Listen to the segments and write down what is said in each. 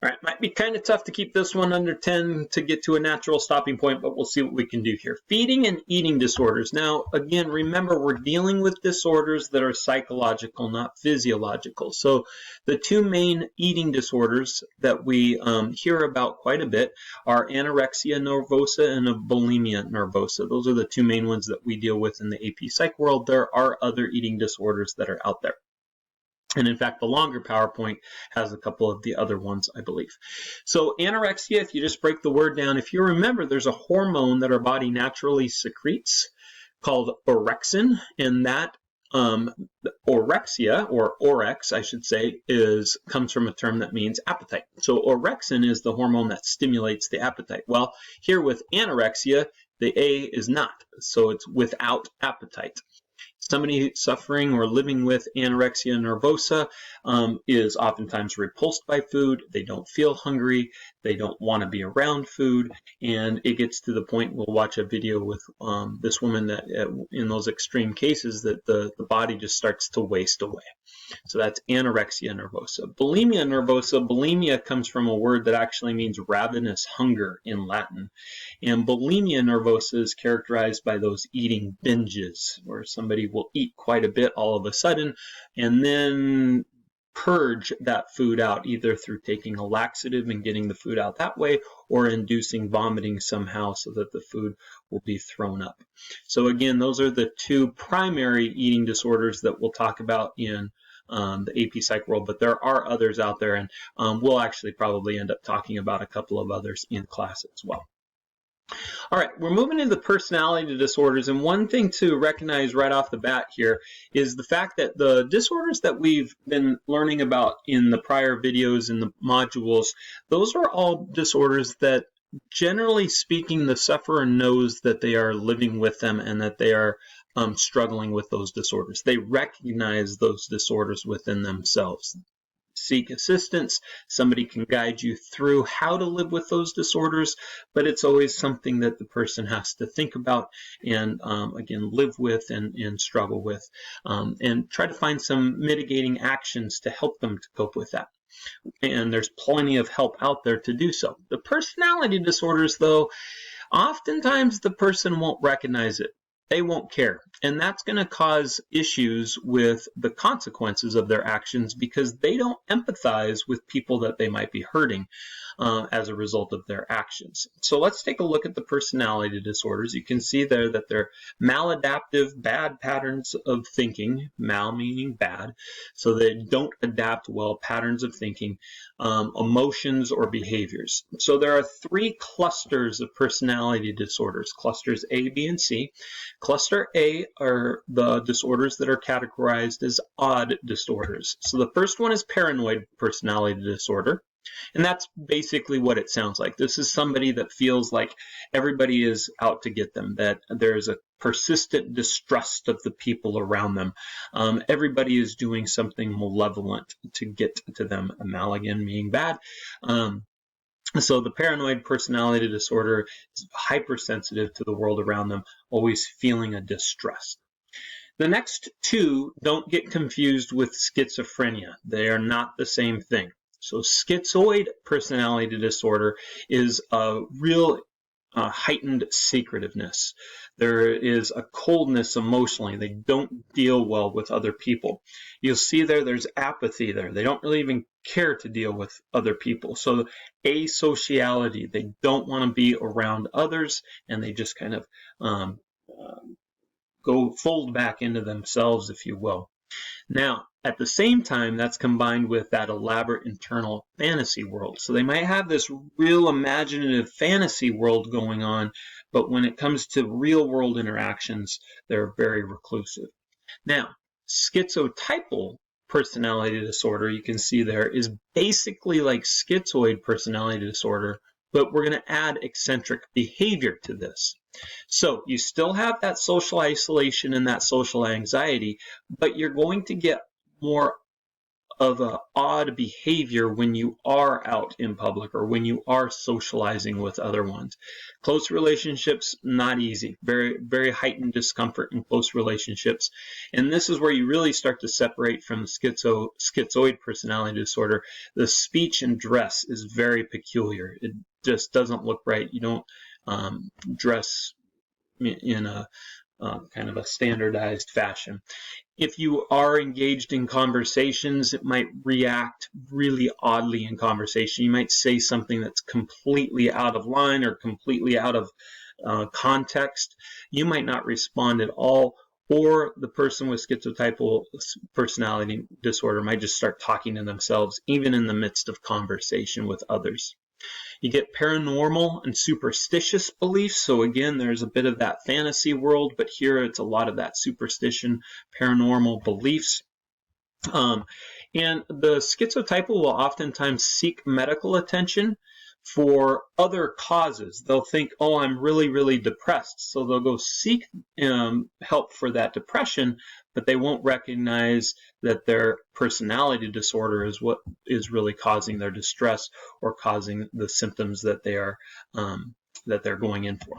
All right, might be kind of tough to keep this one under 10 to get to a natural stopping point, but we'll see what we can do here. Feeding and eating disorders. Now, again, remember, we're dealing with disorders that are psychological, not physiological. So the two main eating disorders that we hear about quite a bit are anorexia nervosa and bulimia nervosa. Those are the two main ones that we deal with in the AP Psych world. There are other eating disorders that are out there. And in fact, the longer PowerPoint has a couple of the other ones, I believe. So anorexia, if you just break the word down, if you remember, there's a hormone that our body naturally secretes called orexin, and that orexia, or orex, I should say, comes from a term that means appetite. So orexin is the hormone that stimulates the appetite. Well, here with anorexia, the A is not, so it's without appetite. Somebody suffering or living with anorexia nervosa is oftentimes repulsed by food. They don't feel hungry. They don't want to be around food. And it gets to the point, we'll watch a video with this woman that in those extreme cases that the body just starts to waste away. So that's anorexia nervosa. Bulimia nervosa, bulimia comes from a word that actually means ravenous hunger in Latin. And bulimia nervosa is characterized by those eating binges, where somebody will eat quite a bit all of a sudden and then purge that food out, either through taking a laxative and getting the food out that way, or inducing vomiting somehow so that the food will be thrown up. So again, those are the two primary eating disorders that we'll talk about in the AP Psych world, but there are others out there, and we'll actually probably end up talking about a couple of others in class as well. All right, we're moving into the personality disorders, and one thing to recognize right off the bat here is the fact that the disorders that we've been learning about in the prior videos and the modules, those are all disorders that, generally speaking, the sufferer knows that they are living with them and that they are struggling with those disorders. They recognize those disorders within themselves. Seek assistance. Somebody can guide you through how to live with those disorders, but it's always something that the person has to think about and, again, live with and struggle with, and try to find some mitigating actions to help them to cope with that. And there's plenty of help out there to do so. The personality disorders, though, oftentimes the person won't recognize it. They won't care. And that's going to cause issues with the consequences of their actions because they don't empathize with people that they might be hurting as a result of their actions. So let's take a look at the personality disorders. You can see there that they're maladaptive, bad patterns of thinking, mal meaning bad, so they don't adapt well patterns of thinking, emotions or behaviors. So there are three clusters of personality disorders, clusters A, B, and C. Cluster A are the disorders that are categorized as odd disorders. So the first one is paranoid personality disorder. And that's basically what it sounds like. This is somebody that feels like everybody is out to get them, that there's a persistent distrust of the people around them. Everybody is doing something malevolent to get to them. Mal again meaning bad. So the paranoid personality disorder is hypersensitive to the world around them, always feeling a distrust. The next two, don't get confused with schizophrenia. They are not the same thing. So schizoid personality disorder is a real heightened secretiveness. There is a coldness emotionally. They don't deal well with other people. You'll see there's apathy there. They don't really even care to deal with other people. So asociality, they don't want to be around others, and they just kind of fold back into themselves, if you will. Now, at the same time, that's combined with that elaborate internal fantasy world. So they might have this real imaginative fantasy world going on, but when it comes to real world interactions, they're very reclusive. Now, schizotypal personality disorder, you can see there, is basically like schizoid personality disorder, but we're going to add eccentric behavior to this. So you still have that social isolation and that social anxiety, but you're going to get more of a odd behavior when you are out in public or when you are socializing with other ones. Close relationships, not easy. Very, very heightened discomfort in close relationships. And this is where you really start to separate from schizoid personality disorder. The speech and dress is very peculiar. It just doesn't look right. You don't dress in a kind of a standardized fashion. If you are engaged in conversations, it might react really oddly in conversation. You might say something that's completely out of line or completely out of context. You might not respond at all, or the person with schizotypal personality disorder might just start talking to themselves, even in the midst of conversation with others. You get paranormal and superstitious beliefs. So again, there's a bit of that fantasy world, but here it's a lot of that superstition, paranormal beliefs. And the schizotypal will oftentimes seek medical attention for other causes. They'll think, oh, I'm really, really depressed. So they'll go seek help for that depression, but they won't recognize that their personality disorder is what is really causing their distress or causing the symptoms that they're going in for.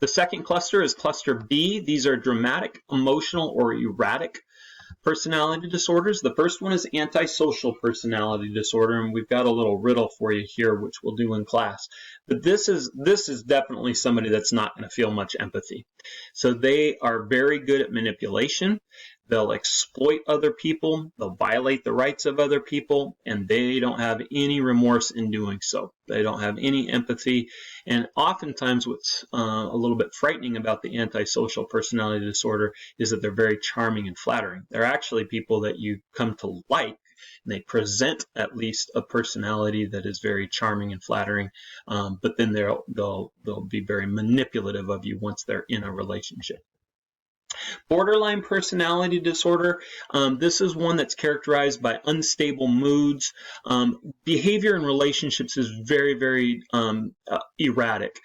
The second cluster is cluster B. These are dramatic, emotional, or erratic personality disorders. The first one is antisocial personality disorder, and we've got a little riddle for you here, which we'll do in class. But this is definitely somebody that's not going to feel much empathy. So they are very good at manipulation. They'll exploit other people. They'll violate the rights of other people, and they don't have any remorse in doing so. They don't have any empathy. And oftentimes what's a little bit frightening about the antisocial personality disorder is that they're very charming and flattering. They're actually people that you come to like, and they present at least a personality that is very charming and flattering, but then they'll be very manipulative of you once they're in a relationship. Borderline personality disorder, this is one that's characterized by unstable moods. Behavior in relationships is very, very erratic,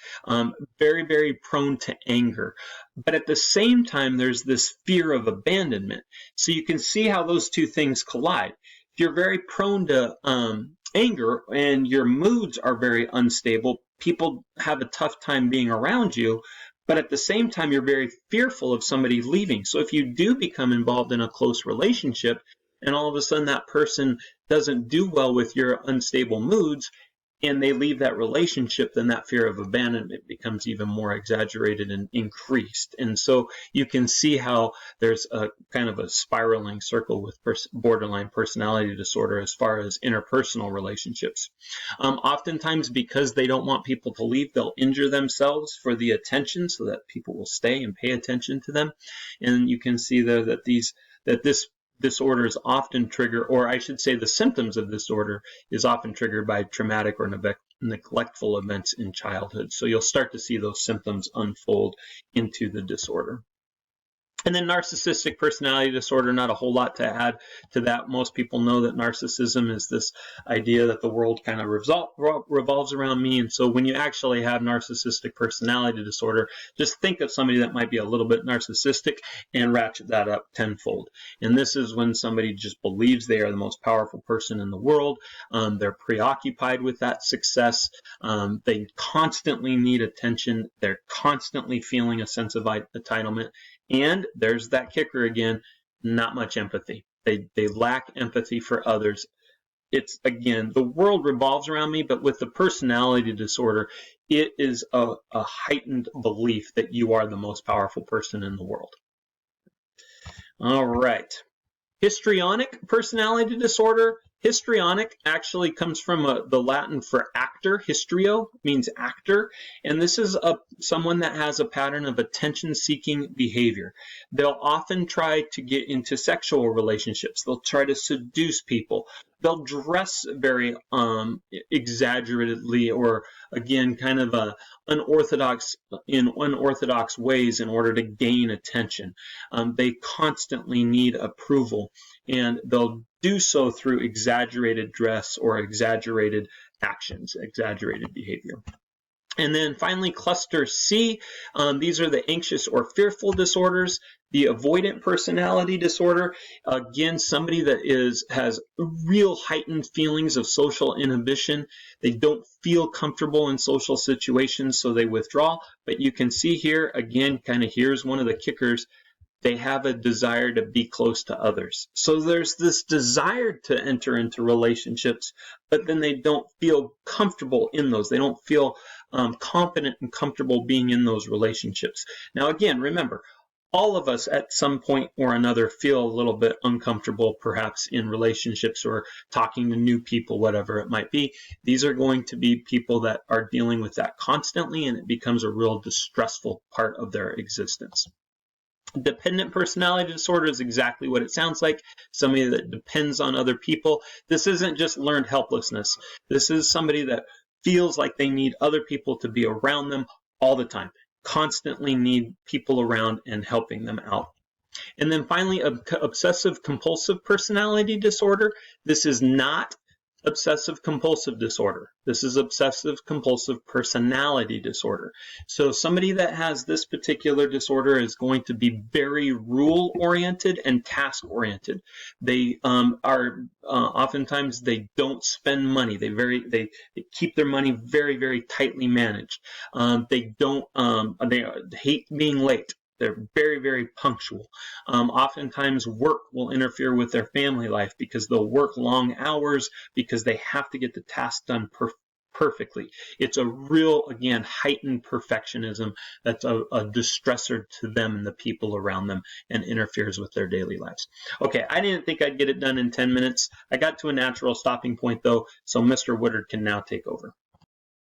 very, very prone to anger. But at the same time, there's this fear of abandonment. So you can see how those two things collide. If you're very prone to anger and your moods are very unstable, people have a tough time being around you. But at the same time, you're very fearful of somebody leaving. So if you do become involved in a close relationship and all of a sudden that person doesn't do well with your unstable moods and they leave that relationship, then that fear of abandonment becomes even more exaggerated and increased. And so you can see how there's a kind of a spiraling circle with borderline personality disorder as far as interpersonal relationships. Oftentimes, because they don't want people to leave, they'll injure themselves for the attention so that people will stay and pay attention to them. And you can see there that this disorder is often triggered, or I should say the symptoms of this disorder is often triggered by traumatic or neglectful events in childhood. So you'll start to see those symptoms unfold into the disorder. And then narcissistic personality disorder, not a whole lot to add to that. Most people know that narcissism is this idea that the world kind of revolves around me. And so when you actually have narcissistic personality disorder, just think of somebody that might be a little bit narcissistic and ratchet that up tenfold. And this is when somebody just believes they are the most powerful person in the world. They're preoccupied with that success. They constantly need attention. They're constantly feeling a sense of entitlement. And there's that kicker again, not much empathy. They lack empathy for others. It's, again, the world revolves around me, but with the personality disorder, it is a heightened belief that you are the most powerful person in the world. All right. Histrionic personality disorder. Histrionic actually comes from the Latin for actor. Histrio means actor, and this is someone that has a pattern of attention-seeking behavior. They'll often try to get into sexual relationships. They'll try to seduce people. They'll dress very exaggeratedly, or again, kind of unorthodox ways in order to gain attention. They constantly need approval, and they'll do so through exaggerated dress or exaggerated actions, exaggerated behavior. And then finally, cluster C, these are the anxious or fearful disorders. The avoidant personality disorder, again, somebody that has real heightened feelings of social inhibition. They don't feel comfortable in social situations, so they withdraw. But you can see here, again, kind of here's one of the kickers. They have a desire to be close to others. So there's this desire to enter into relationships, but then they don't feel comfortable in those. They don't feel confident and comfortable being in those relationships. Now, again, remember, all of us at some point or another feel a little bit uncomfortable, perhaps in relationships or talking to new people, whatever it might be. These are going to be people that are dealing with that constantly, and it becomes a real distressful part of their existence. Dependent personality disorder is exactly what it sounds like, somebody that depends on other people. This isn't just learned helplessness. This is somebody that feels like they need other people to be around them all the time, constantly need people around and helping them out. And then finally, obsessive compulsive personality disorder. This is not obsessive compulsive disorder. This is obsessive compulsive personality disorder. So somebody that has this particular disorder is going to be very rule oriented and task oriented. They are oftentimes they don't spend money. They keep their money very, very tightly managed. They hate being late. They're very, very punctual. Oftentimes work will interfere with their family life because they'll work long hours because they have to get the task done perfectly. It's a real, again, heightened perfectionism that's a distressor to them and the people around them and interferes with their daily lives. Okay, I didn't think I'd get it done in 10 minutes. I got to a natural stopping point though, so Mr. Woodard can now take over.